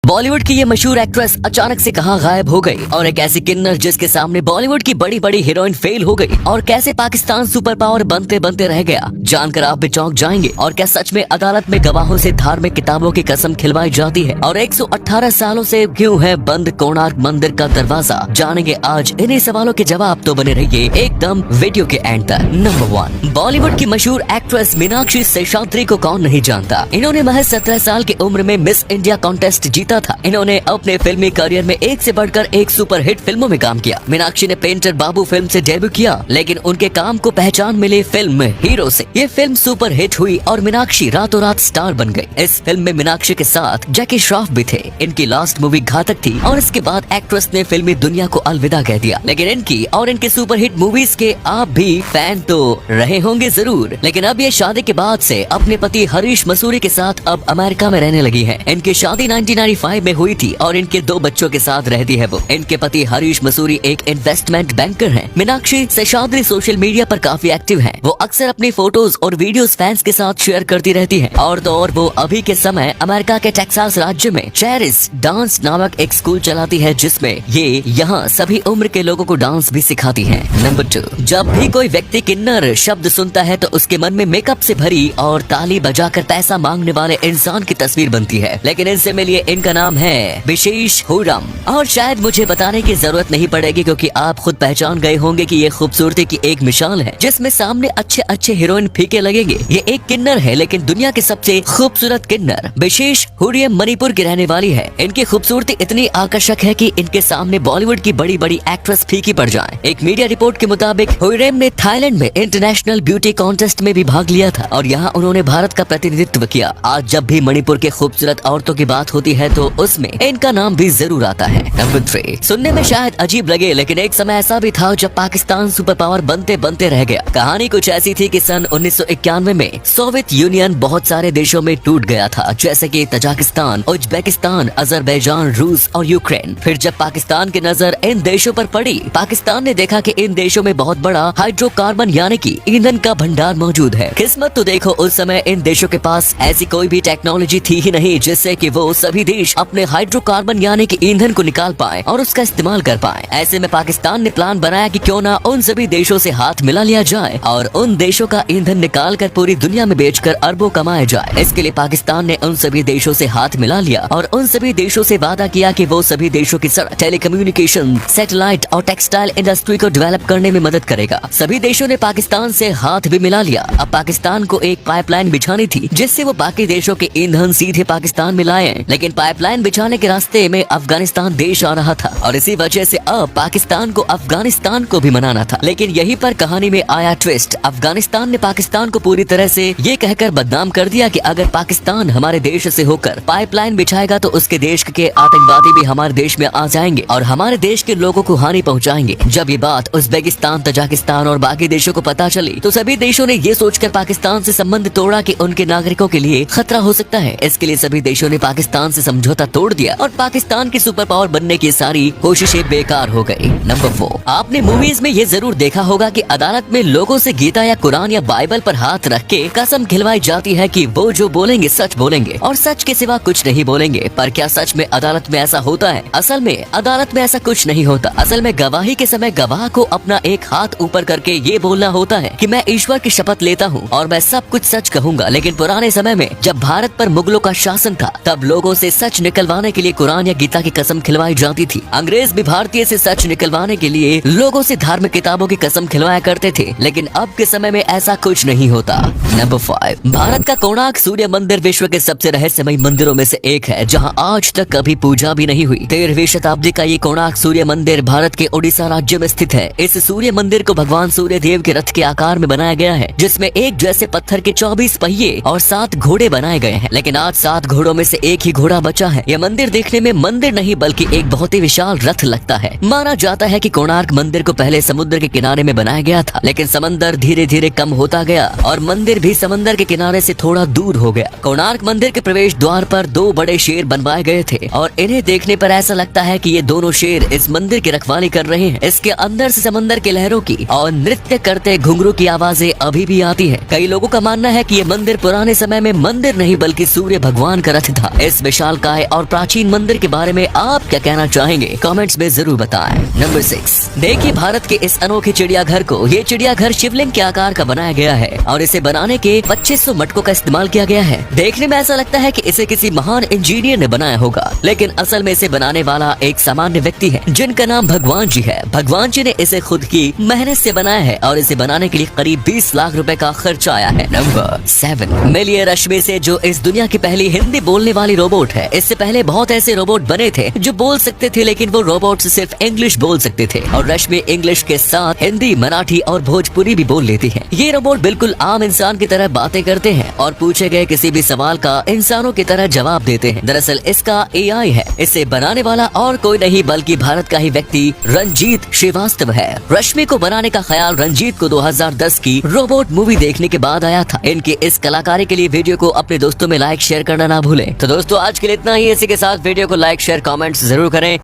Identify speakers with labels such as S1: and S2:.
S1: बॉलीवुड की ये मशहूर एक्ट्रेस अचानक से कहां गायब हो गई और एक ऐसी किन्नर जिसके सामने बॉलीवुड की बड़ी बड़ी हीरोइन फेल हो गई और कैसे पाकिस्तान सुपर पावर बनते बनते रह गया, जानकर आप भी चौंक जाएंगे। और क्या सच में अदालत में गवाहों से धार्मिक किताबों की कसम खिलवाई जाती है और 118 सालों से क्यों है बंद कोणार्क मंदिर का दरवाजा, जानेंगे आज इन्हीं सवालों के जवाब। तो बने रहिए एकदम वीडियो के एंड तक। नंबर 1, बॉलीवुड की मशहूर एक्ट्रेस मीनाक्षी शेषाद्री को कौन नहीं जानता। इन्होंने महज 17 साल की उम्र में मिस इंडिया कॉन्टेस्ट जीता था। इन्होंने अपने फिल्मी करियर में एक से बढ़कर एक सुपर हिट फिल्मों में काम किया। मीनाक्षी ने पेंटर बाबू फिल्म से डेब्यू किया, लेकिन उनके काम को पहचान मिली फिल्म हीरो से। ये फिल्म सुपर हिट हुई और मीनाक्षी रातों रात स्टार बन गई। इस फिल्म में मीनाक्षी के साथ जैकी श्रॉफ भी थे। इनकी लास्ट मूवी घातक थी और इसके बाद एक्ट्रेस ने फिल्मी दुनिया को अलविदा कह दिया। लेकिन इनकी और इनके सुपर हिट मूवीज के आप भी फैन तो रहे होंगे जरूर। लेकिन अब ये शादी के बाद से अपने पति हरीश मसूरी के साथ अब अमेरिका में रहने लगी है। इनकी शादी 1995 में हुई थी और इनके 2 बच्चों के साथ रहती है वो। इनके पति हरीश मसूरी एक इन्वेस्टमेंट बैंकर हैं। मीनाक्षी शेषाद्री सोशल मीडिया पर काफी एक्टिव हैं। वो अक्सर अपनी फोटोज और वीडियोस फैंस के साथ शेयर करती रहती हैं। और तो और वो अभी के समय अमेरिका के टेक्सास राज्य में चेरिस डांस नामक एक स्कूल चलाती है, जिसमें ये यहाँ सभी उम्र के लोगों को डांस भी सिखाती है। नंबर 2, जब भी कोई व्यक्ति किन्नर शब्द सुनता है तो उसके मन में मेकअप से भरी और ताली बजाकर पैसा मांगने वाले इंसान की तस्वीर बनती है। लेकिन इनसे मिलिए, इनका नाम है विशेष हुरम। और शायद मुझे बताने की जरूरत नहीं पड़ेगी क्योंकि आप खुद पहचान गए होंगे कि ये खूबसूरती की एक मिसाल है जिसमें सामने अच्छे अच्छे हीरोइन फीके लगेंगे। ये एक किन्नर है, लेकिन दुनिया की सबसे खूबसूरत किन्नर। विशेष हुरियम मणिपुर की रहने वाली है। इनकी खूबसूरती इतनी आकर्षक है कि इनके सामने बॉलीवुड की बड़ी बड़ी एक्ट्रेस फीकी पड़ जाएं। एक मीडिया रिपोर्ट के मुताबिक हुरियम ने थाईलैंड में इंटरनेशनल ब्यूटी कॉन्टेस्ट में भी भाग लिया था और यहाँ उन्होंने भारत का प्रतिनिधित्व किया। आज जब भी मणिपुर के खूबसूरत औरतों की बात होती है तो उसमें इनका नाम भी जरूर आता है। नंबर 3, सुनने में शायद अजीब लगे, लेकिन एक समय ऐसा भी था जब पाकिस्तान सुपर पावर बनते बनते रह गया। कहानी कुछ ऐसी थी कि सन 1991 में सोवियत यूनियन बहुत सारे देशों में टूट गया था, जैसे कि तजाकिस्तान, उज्बेकिस्तान, अजरबैजान, रूस और यूक्रेन। फिर जब पाकिस्तान की नजर इन देशों पर पड़ी, पाकिस्तान ने देखा कि इन देशों में बहुत बड़ा हाइड्रोकार्बन यानी कि ईंधन का भंडार मौजूद है। किस्मत तो देखो, उस समय इन देशों के पास ऐसी कोई भी टेक्नोलॉजी थी ही नहीं जिससे कि वो सभी देश अपने हाइड्रोकार्बन यानी कि ईंधन को निकाल पाए और उसका इस्तेमाल कर पाए। ऐसे में पाकिस्तान ने प्लान बनाया कि क्यों ना उन सभी देशों से हाथ मिला लिया जाए और उन देशों का ईंधन निकाल कर पूरी दुनिया में बेचकर अरबों कमाया जाए। इसके लिए पाकिस्तान ने उन सभी देशों से हाथ मिला लिया और उन सभी देशों से वादा किया कि वो सभी देशों की सड़क, टेलीकम्युनिकेशन, सैटेलाइट और टेक्सटाइल इंडस्ट्री को डेवलप करने में मदद करेगा। सभी देशों ने पाकिस्तान से हाथ भी मिला लिया। अब पाकिस्तान को एक पाइपलाइन बिछानी थी जिससे वो बाकी देशों के ईंधन सीधे पाकिस्तान में लाए। लेकिन पाइपलाइन बिछाने के रास्ते में अफगानिस्तान देश आ रहा था और इसी वजह से अब पाकिस्तान को अफगानिस्तान को भी मनाना था। लेकिन यहीं पर कहानी में आया ट्विस्ट। अफगानिस्तान ने पाकिस्तान को पूरी तरह से ये कहकर बदनाम कर दिया कि अगर पाकिस्तान हमारे देश से होकर पाइपलाइन बिछाएगा तो उसके देश के आतंकवादी भी हमारे देश में आ जाएंगे और हमारे देश के लोगों को हानि पहुंचाएंगे। जब ये बात उज्बेकिस्तान, तजाकिस्तान और बाकी देशों को पता चली तो सभी देशों ने ये सोचकर पाकिस्तान से संबंध तोड़ा कि उनके नागरिकों के लिए खतरा हो सकता है। इसके लिए सभी देशों ने पाकिस्तान से समझौता तोड़ दिया और पाकिस्तान की सुपर पावर बनने की सारी कोशिशें बेकार हो गई। नंबर 4, आपने मूवीज में ये जरूर देखा होगा कि अदालत में लोगों से गीता या कुरान या बाइबल पर हाथ रख के कसम खिलवाई जाती है कि वो जो बोलेंगे सच बोलेंगे और सच के सिवा कुछ नहीं बोलेंगे। पर क्या सच में अदालत में ऐसा होता है? असल में अदालत में ऐसा कुछ नहीं होता। असल में गवाही के समय गवाह को अपना एक हाथ ऊपर करके ये बोलना होता है कि मैं ईश्वर की शपथ लेता हूँ और मैं सब कुछ सच कहूँगा। लेकिन पुराने समय में जब भारत पर मुगलों का शासन था तब लोगों से सच निकलवाने के लिए कुरान या गीता की कसम खिलवाई जाती थी। अंग्रेज भी भारतीय से सच निकलवाने के लिए लोगों से धार्मिक किताबों की कसम खिलवाया करते थे। लेकिन अब के समय में ऐसा कुछ नहीं होता। नंबर 5, भारत का कोणार्क सूर्य मंदिर विश्व के सबसे रहस्यमयी मंदिरों में से एक है जहाँ आज तक कभी पूजा भी नहीं हुई। 13वीं शताब्दी का ये कोणार्क सूर्य मंदिर भारत के उड़ीसा राज्य में स्थित है। इस सूर्य मंदिर को भगवान सूर्य देव के रथ के आकार में बनाया गया है, जिसमें एक जैसे पत्थर के 24 पहिए और 7 घोड़े बनाए गए हैं। लेकिन आज 7 घोड़ों में से एक ही घोड़ा बचा है। यह मंदिर देखने में मंदिर नहीं बल्कि एक बहुत ही विशाल रथ लगता है। माना जाता है कि कोणार्क मंदिर को पहले समुद्र के किनारे में बनाया गया था, लेकिन समंदर धीरे धीरे कम होता गया और मंदिर भी समंदर के किनारे से थोड़ा दूर हो गया। कोणार्क मंदिर के प्रवेश द्वार पर 2 बड़े शेर बनवाए गए थे और इन्हें देखने पर ऐसा लगता है कि ये दोनों शेर इस मंदिर की रखवाली कर रहे हैं। इसके अंदर से समंदर के लहरों की और नृत्य करते घुंघरू की आवाजें अभी भी आती है। कई लोगों का मानना है कि ये मंदिर पुराने समय में मंदिर नहीं बल्कि सूर्य भगवान का रथ था। इस विशालकाय समुदाय और प्राचीन मंदिर के बारे में आप क्या कहना चाहेंगे, कमेंट्स में जरूर बताएं। नंबर 6, देखिए भारत के इस अनोखे चिड़ियाघर को। ये चिड़ियाघर शिवलिंग के आकार का बनाया गया है और इसे बनाने के 2500 मटकों का इस्तेमाल किया गया है। देखने में ऐसा लगता है कि इसे किसी महान इंजीनियर ने बनाया होगा, लेकिन असल में इसे बनाने वाला एक सामान्य व्यक्ति है जिनका नाम भगवान जी है। भगवान जी ने इसे खुद की मेहनत से बनाया है और इसे बनाने के लिए करीब 20 लाख रुपए का खर्चा आया है। नंबर 7, मिलिए रश्मि से, जो इस दुनिया की पहली हिंदी बोलने वाली रोबोट है। इससे पहले बहुत ऐसे रोबोट बने थे जो बोल सकते थे, लेकिन वो रोबोट सिर्फ इंग्लिश बोल सकते थे और रश्मि इंग्लिश के साथ हिंदी, मराठी और भोजपुरी भी बोल लेती है। ये रोबोट बिल्कुल आम इंसान की तरह बातें करते हैं और पूछे गए किसी भी सवाल का इंसानों की तरह जवाब देते हैं। दरअसल इसका AI है। इसे बनाने वाला और कोई नहीं बल्कि भारत का ही व्यक्ति रंजीत श्रीवास्तव है। रश्मि को बनाने का ख्याल रंजीत को 2010 की रोबोट मूवी देखने के बाद आया था। इनकी इस कलाकारी के लिए वीडियो को अपने दोस्तों में लाइक शेयर करना ना भूलें। तो दोस्तों आज के लिए इतना ही। इसी के साथ वीडियो को लाइक शेयर कमेंट्स जरूर करें।